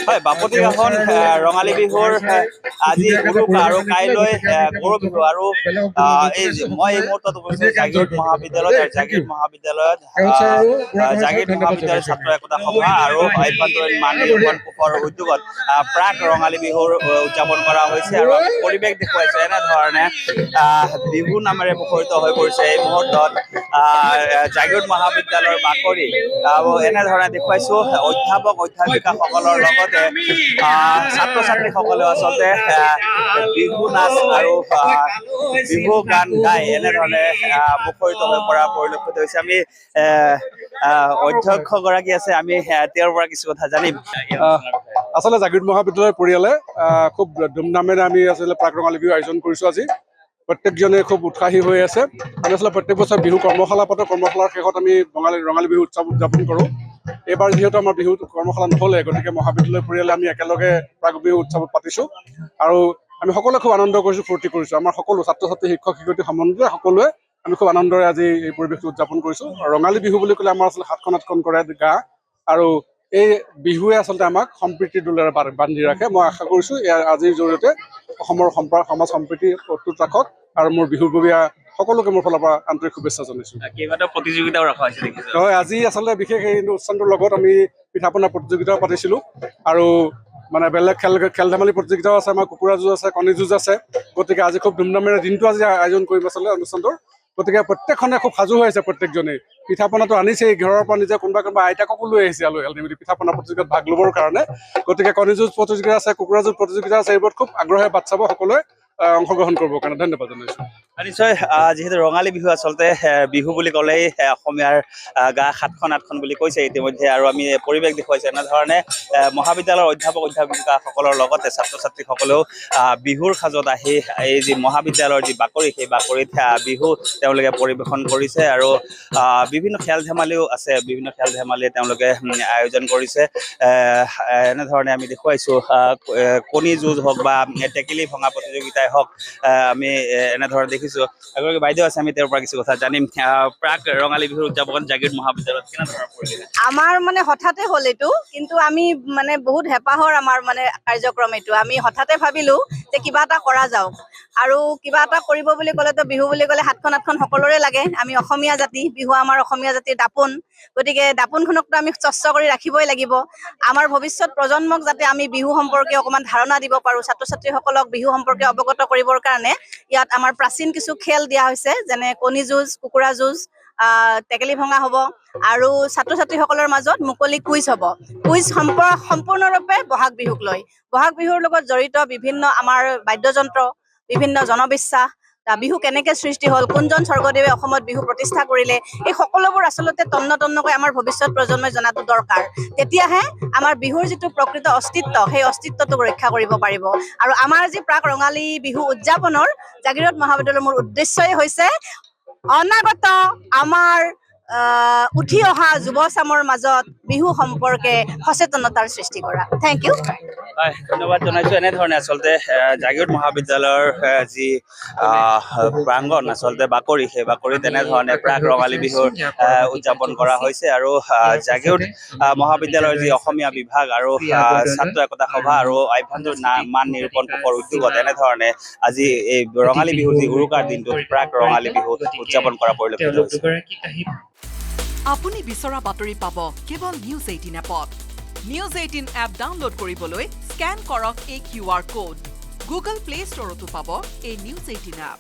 হয়, বাপতিসাহোন ৰঙালী বিহুৰ আজি উৰুকা আৰু কাইলৈ গৰু বিহু আৰু মই এই মুহূৰ্তত উপস্থিত জাগিৰোড মহাবিদ্যালয়ত জাগিৰোড মহাবিদ্যালয়ৰ ছাত্ৰ একতা সভা আৰু আভ্যন্তৰীণ মান নিৰূপণ কোষৰ উদ্যোগত প্ৰাক ৰঙালী বিহুৰ উদযাপন কৰা হৈছে আৰু আমি পৰিৱেশ দেখুৱাইছো এনেধৰণে বিহু নামেৰে মুখৰিত হৈ পৰিছে এই মুহূৰ্তত জাগিৰোড মহাবিদ্যালয়ৰ বাকৰি এনেধৰণে দেখুৱাইছো অধ্যাপক অধ্যাপিকাসকলৰ লগতে ছাত্ৰ ছাত্ৰীসকলেও আচলতে বিহু নাচ আৰু বিহু গান গাই এনেধৰণে মুখৰিত হৈ পৰা পৰিলক্ষিত হৈছে। আমি অধ্যক্ষগৰাকী আছে, আমি তেওঁৰ পৰা কিছু কথা জানিম। আচলতে জাগিৰোড মহাবিদ্যালয়ৰ পৰিয়ালে খুব ধুমধামেৰে আমি আচলতে প্ৰাক ৰঙালী বিহু আয়োজন কৰিছোঁ। আজি প্ৰত্যেকজনে খুব উৎসাহী হৈ আছে। আমি আচলতে প্ৰত্যেক বছৰ বিহু কৰ্মশালা পাতোঁ, কৰ্মশালাৰ শেষত আমি ৰঙালী বিহু উৎসৱ উদযাপন কৰোঁ। এইবাৰ যিহেতু আমাৰ বিহু কৰ্মশালা নহ'লে, গতিকে মহাবিদ্যালয়ৰ পৰিয়ালে আমি একেলগে প্ৰাক বিহু উৎসৱ পাতিছোঁ আৰু আমি সকলোৱে খুব আনন্দ কৰিছোঁ, ফূৰ্তি কৰিছোঁ। আমাৰ সকলো ছাত্ৰ ছাত্ৰী, শিক্ষক শিক্ষয়িত্ৰী সম্বন্ধে সকলোৱে আমি খুব আনন্দৰে আজি এই পৰিৱেশটো উদযাপন কৰিছোঁ। ৰঙালী বিহু বুলি ক'লে আমাৰ আচলতে সাতখন আঠখন কৰে গা, আৰু এই বিহুৱে আচলতে আমাক সম্প্ৰীতিৰ দোলেৰে বান্ধি ৰাখে। মই আশা কৰিছোঁ আজিৰ জৰিয়তে অসমৰ সমাজ সম্প্ৰীতি অটুট ৰাখক আৰু মোৰ বিহুববীয়া সকলোকে মোৰ ফালৰ পৰা আন্তৰিক শুভেচ্ছা জনাইছোঁ। কেইবাটাও প্ৰতিযোগিতাও ৰখা হৈছে। হয়, আজি আচলতে বিশেষ এই অনুষ্ঠানটোৰ লগত আমি পিঠা পনা প্ৰতিযোগিতাও পাতিছিলোঁ আৰু মানে বেলেগ খেল ধেমালি প্ৰতিযোগিতাও আছে, আমাৰ কুকুৰা যুঁজ আছে, কণী যুঁজ আছে। গতিকে আজি খুব ধুমধামেৰে দিনটো আজি আয়োজন কৰিম আচলতে অনুষ্ঠানটোৰ। গতিকে প্ৰত্যেকখনে খুব সাজু হৈ আছে, প্ৰত্যেকজনেই পিঠা পনাটো আনিছেই ঘৰৰ পৰা, নিজে কোনোবা আইতাকো লৈ আহিছে আলহী পিঠা পনা প্ৰতিযোগিতাত ভাগ ল'বৰ কাৰণে। গতিকে কণী যুঁজ প্ৰতিযোগিতা আছে, কুকুৰা যুঁজ প্ৰতিযোগিতা আছে, এইবোৰত খুব আগ্ৰহে বাট চাব সকলোৱে অংশগ্ৰহণ কৰিবৰ কাৰণে। ধন্যবাদ জনাইছোঁ। নিশ্চয়, যিহেতু ৰঙালী বিহু আচলতে বিহু বুলি ক'লেই অসমীয়াৰ গা সাতখন আঠখন বুলি কৈছে ইতিমধ্যে, আৰু আমি পৰিৱেশ দেখুৱাইছোঁ এনেধৰণে মহাবিদ্যালয়ৰ অধ্যাপক অধ্যাপিকাসকলৰ লগতে ছাত্ৰ ছাত্ৰীসকলেও বিহুৰ সাজত আহি এই যি মহাবিদ্যালয়ৰ যি বাকৰি, সেই বাকৰিত বিহু তেওঁলোকে পৰিৱেশন কৰিছে আৰু বিভিন্ন খেল ধেমালিও আছে, বিভিন্ন খেল ধেমালি তেওঁলোকে আয়োজন কৰিছে। এনেধৰণে আমি দেখুৱাইছোঁ কণী যুঁজ হওক বা টেকেলি ভঙা প্ৰতিযোগিতাই হওক, আমি এনেধৰণে দেখিছোঁ। এগৰাকী বাইদেউ আছে, আমি তেওঁৰ পৰা কিছু কথা জানিম। প্ৰাক ৰঙালী বিহুৰ উদযাপন জাগিৰোড মহাবিদ্যালয়ত কেনেধৰণৰ পৰিৱেশ? আমাৰ মানে হঠাতে হ'ল এইটো, কিন্তু আমি মানে বহুত হেঁপাহৰ আমাৰ মানে কাৰ্যক্ৰম এইটো। আমি হঠাতে ভাবিলোঁ যে কিবা এটা কৰা যাওক, আৰু কিবা এটা কৰিব বুলি ক'লেতো বিহু বুলি ক'লে সাতখন আঠখন সকলোৰে লাগে। আমি অসমীয়া জাতি, বিহু আমাৰ অসমীয়া জাতিৰ দাপোন, গতিকে দাপোনখনকতো আমি স্বচ্ছ কৰি ৰাখিবই লাগিব। আমাৰ ভৱিষ্যত প্ৰজন্মক যাতে আমি বিহু সম্পৰ্কে অকণমান ধাৰণা দিব পাৰোঁ, ছাত্ৰ ছাত্ৰীসকলক বিহু সম্পৰ্কে অৱগত কৰিবৰ কাৰণে ইয়াত আমাৰ প্ৰাচীন কিছু খেল দিয়া হৈছে, যেনে কণী যুঁজ, কুকুৰা যুঁজ, টেকেলি ভঙা হ'ব, আৰু ছাত্ৰ ছাত্ৰীসকলৰ মাজত মুকলি কুইজ হ'ব। কুইজ সম্পূৰ্ণৰূপে বহাগ বিহুক লৈ, বহাগ বিহুৰ লগত জড়িত বিভিন্ন আমাৰ বাদ্যযন্ত্ৰ, বিভিন্ন জনবিশ্বাস, বিহু কেনেকে সৃষ্টি হ'ল, কোনজন স্বৰ্গদেৱে অসমত বিহু প্ৰতিষ্ঠা কৰিলে, এই সকলোবোৰ আচলতে তন্নতন্নকৈ আমাৰ ভৱিষ্যত প্ৰজন্মই জনাটো দৰকাৰ। তেতিয়াহে আমাৰ বিহুৰ যিটো প্ৰকৃত অস্তিত্ব, সেই অস্তিত্বটোক ৰক্ষা কৰিব পাৰিব। আৰু আমাৰ যি প্ৰাক ৰঙালী বিহু উদযাপনৰ জাগিৰোড মহাবিদ্যালয়ৰ মূল উদ্দেশ্যই হৈছে অনাগত আমাৰ উঠি অহা যুৱচামৰ মাজত বিহু সম্পৰ্কে সচেতনতাৰ সৃষ্টি কৰা। Thank you. ধন্যবাদ জনাইছোঁ। এনেধৰণে আচলতে জাগিৰোড মহাবিদ্যালয়ৰ যি প্ৰাংগণ আচলতে বাকৰি, সেই বাকৰিত এনেধৰণে প্ৰাক ৰঙালী বিহুৰ উদযাপন কৰা হৈছে। আৰু জাগিৰোড মহাবিদ্যালয়ৰ যি অসমীয়া বিভাগ আৰু ছাত্ৰ একতা সভা আৰু আভ্যন্তৰীণ মান নিৰূপণ কোষৰ উদ্যোগত এনেধৰণে আজি এই ৰঙালী বিহুৰ যি উৰুকাৰ দিনটোত প্ৰাক ৰঙালী বিহু উদযাপন কৰা পৰিলক্ষিত হৈছে। আপুনি বিচৰা বাতৰি পাব কেৱল নিউজ 18 এপত। নিউজ 18 এপ ডাউনলোড কৰিবলৈ স্কেন কৰক এই QR কোড। গুগল প্লে ষ্টৰতো পাব এই নিউজ 18 এপ।